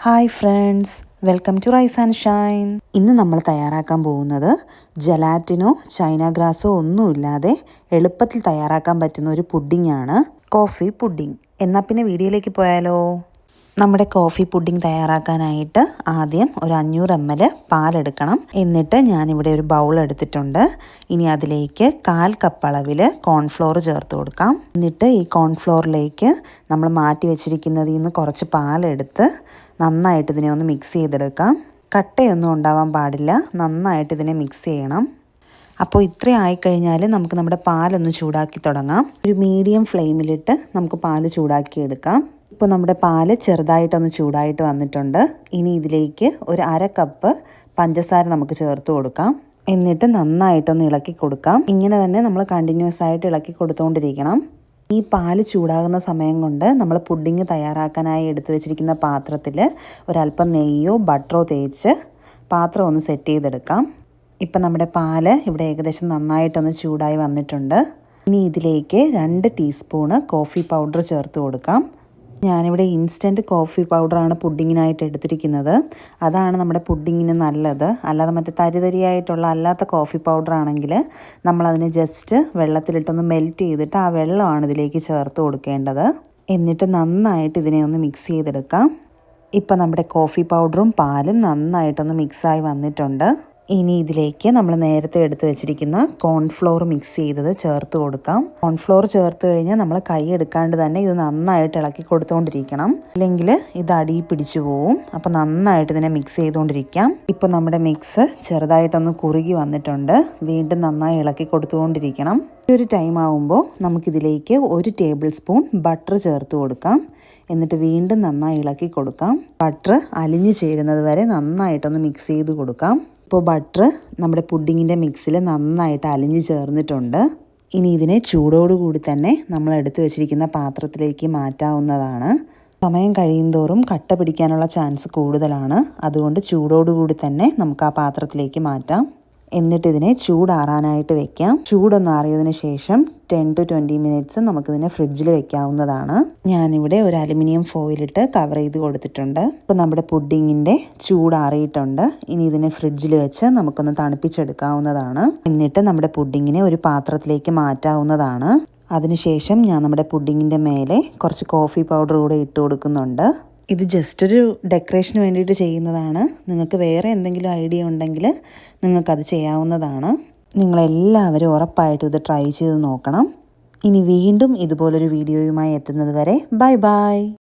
Hi friends, welcome to rise and shine. ഇന്ന് നമ്മൾ തയ്യാറാക്കാൻ പോകുന്നത് ജലാറ്റിനോ ചൈന ഗ്രാസോ ഒന്നുമില്ലാതെ എളുപ്പത്തിൽ തയ്യാറാക്കാൻ പറ്റുന്ന ഒരു പുഡിംഗ്, കോഫി പുഡിംഗ്. എന്നാൽ പിന്നെ വീഡിയോയിലേക്ക് പോയാലോ? നമ്മുടെ കോഫി പുഡിംഗ് തയ്യാറാക്കാനായിട്ട് ആദ്യം ഒരു 500 ml പാലെടുക്കണം. എന്നിട്ട് ഞാനിവിടെ ഒരു ബൗൾ എടുത്തിട്ടുണ്ട്. ഇനി അതിലേക്ക് 1/4 കപ്പ് അളവിൽ കോൺഫ്ലോർ ചേർത്ത് കൊടുക്കാം. എന്നിട്ട് ഈ കോൺഫ്ലോറിലേക്ക് നമ്മൾ മാറ്റി വെച്ചിരിക്കുന്നതിൽ നിന്ന് കുറച്ച് പാലെടുത്ത് നന്നായിട്ട് ഇതിനെ ഒന്ന് മിക്സ് ചെയ്തെടുക്കാം. കട്ടയൊന്നും ഉണ്ടാവാൻ പാടില്ല, നന്നായിട്ട് ഇതിനെ മിക്സ് ചെയ്യണം. അപ്പോൾ ഇത്രയും ആയിക്കഴിഞ്ഞാൽ നമുക്ക് നമ്മുടെ പാലൊന്ന് ചൂടാക്കി തുടങ്ങാം. ഒരു മീഡിയം ഫ്ലെയിമിലിട്ട് നമുക്ക് പാല് ചൂടാക്കിയെടുക്കാം. ഇപ്പോൾ നമ്മുടെ പാല് ചെറുതായിട്ടൊന്ന് ചൂടായിട്ട് വന്നിട്ടുണ്ട്. ഇനി ഇതിലേക്ക് ഒരു 1/2 കപ്പ് പഞ്ചസാര നമുക്ക് ചേർത്ത് കൊടുക്കാം. എന്നിട്ട് നന്നായിട്ടൊന്ന് ഇളക്കി കൊടുക്കാം. ഇങ്ങനെ തന്നെ നമ്മൾ കണ്ടിന്യൂസ് ആയിട്ട് ഇളക്കി കൊടുത്തുകൊണ്ടിരിക്കണം. ഈ പാല് ചൂടാകുന്ന സമയം കൊണ്ട് നമ്മൾ പുഡിംഗ് തയ്യാറാക്കാനായി എടുത്തു വെച്ചിരിക്കുന്ന പാത്രത്തിൽ ഒരല്പം നെയ്യോ ബട്ടറോ തേച്ച് പാത്രം ഒന്ന് സെറ്റ് ചെയ്തെടുക്കാം. ഇപ്പം നമ്മുടെ പാല് ഇവിടെ ഏകദേശം നന്നായിട്ടൊന്ന് ചൂടായി വന്നിട്ടുണ്ട്. ഇനി ഇതിലേക്ക് 2 ടീസ്പൂണ് കോഫി പൗഡർ ചേർത്ത് കൊടുക്കാം. ഞാനിവിടെ ഇൻസ്റ്റൻറ്റ് കോഫി പൗഡറാണ് പുഡിങ്ങിനായിട്ട് എടുത്തിരിക്കുന്നത്. അതാണ് നമ്മുടെ പുഡിങ്ങിന് നല്ലത്. അല്ലാതെ മറ്റേ തരിതരിയായിട്ടുള്ള അല്ലാത്ത കോഫി പൗഡറാണെങ്കിൽ നമ്മളതിനെ ജസ്റ്റ് വെള്ളത്തിലിട്ടൊന്ന് മെൽറ്റ് ചെയ്തിട്ട് ആ വെള്ളമാണ് ഇതിലേക്ക് ചേർത്ത് കൊടുക്കേണ്ടത്. എന്നിട്ട് നന്നായിട്ട് ഇതിനെ ഒന്ന് മിക്സ് ചെയ്തെടുക്കാം. ഇപ്പം നമ്മുടെ കോഫി പൗഡറും പാലും നന്നായിട്ടൊന്ന് മിക്സായി വന്നിട്ടുണ്ട്. ഇനി ഇതിലേക്ക് നമ്മൾ നേരത്തെ എടുത്ത് വെച്ചിരിക്കുന്ന കോൺഫ്ലോർ മിക്സ് ചെയ്തത് ചേർത്ത് കൊടുക്കാം. കോൺഫ്ലോർ ചേർത്ത് കഴിഞ്ഞാൽ നമ്മൾ കൈ എടുക്കാണ്ട് തന്നെ ഇത് നന്നായിട്ട് ഇളക്കി കൊടുത്തുകൊണ്ടിരിക്കണം, അല്ലെങ്കിൽ ഇത് അടിയിൽ പിടിച്ചു പോവും. അപ്പോൾ നന്നായിട്ട് ഇതിനെ മിക്സ് ചെയ്തുകൊണ്ടിരിക്കാം. ഇപ്പോൾ നമ്മുടെ മിക്സ് ചെറുതായിട്ടൊന്ന് കുറുകി വന്നിട്ടുണ്ട്. വീണ്ടും നന്നായി ഇളക്കി കൊടുത്തുകൊണ്ടിരിക്കണം. ഈ ഒരു ടൈം ആകുമ്പോൾ നമുക്കിതിലേക്ക് 1 ടേബിൾ സ്പൂൺ ബട്ടർ ചേർത്ത് കൊടുക്കാം. എന്നിട്ട് വീണ്ടും നന്നായി ഇളക്കി കൊടുക്കാം. ബട്ടർ അലിഞ്ഞു ചേരുന്നത് വരെ നന്നായിട്ടൊന്ന് മിക്സ് ചെയ്ത് കൊടുക്കാം. ഇപ്പോൾ ബട്ടർ നമ്മുടെ പുഡിങ്ങിൻ്റെ മിക്സിൽ നന്നായിട്ട് അലിഞ്ഞ് ചേർന്നിട്ടുണ്ട്. ഇനി ഇതിനെ ചൂടോടുകൂടി തന്നെ നമ്മൾ എടുത്തു വെച്ചിരിക്കുന്ന പാത്രത്തിലേക്ക് മാറ്റാവുന്നതാണ്. സമയം കഴിയുന്തോറും കട്ട പിടിക്കാനുള്ള ചാൻസ് കൂടുതലാണ്. അതുകൊണ്ട് ചൂടോടുകൂടി തന്നെ നമുക്ക് ആ പാത്രത്തിലേക്ക് മാറ്റാം. എന്നിട്ട് ഇതിനെ ചൂടാറാനായിട്ട് വെക്കാം. ചൂടൊന്ന് ആറിയതിന് ശേഷം 10 to 20 മിനിറ്റ്സ് നമുക്കിതിനെ ഫ്രിഡ്ജിൽ വെക്കാവുന്നതാണ്. ഞാനിവിടെ ഒരു അലുമിനിയം ഫോയിലിട്ട് കവർ ചെയ്ത് കൊടുത്തിട്ടുണ്ട്. ഇപ്പോൾ നമ്മുടെ പുഡിങ്ങിൻ്റെ ചൂടാറിയിട്ടുണ്ട്. ഇനി ഇതിനെ ഫ്രിഡ്ജിൽ വെച്ച് നമുക്കൊന്ന് തണുപ്പിച്ചെടുക്കാവുന്നതാണ്. എന്നിട്ട് നമ്മുടെ പുഡിങ്ങിനെ ഒരു പാത്രത്തിലേക്ക് മാറ്റാവുന്നതാണ്. അതിനുശേഷം ഞാൻ നമ്മുടെ പുഡിങ്ങിൻ്റെ മേലെ കുറച്ച് കോഫി പൗഡർ കൂടെ ഇട്ട് കൊടുക്കുന്നുണ്ട്. ഇത് ജസ്റ്റ് ഒരു ഡെക്കറേഷന് വേണ്ടിയിട്ട് ചെയ്യുന്നതാണ്. നിങ്ങൾക്ക് വേറെ എന്തെങ്കിലും ഐഡിയ ഉണ്ടെങ്കിൽ നിങ്ങൾക്കത് ചെയ്യാവുന്നതാണ്. നിങ്ങളെല്ലാവരും ഉറപ്പായിട്ടും ഇത് ട്രൈ ചെയ്ത് നോക്കണം. ഇനി വീണ്ടും ഇതുപോലൊരു വീഡിയോയുമായി എത്തുന്നത് വരെ ബൈ ബൈ.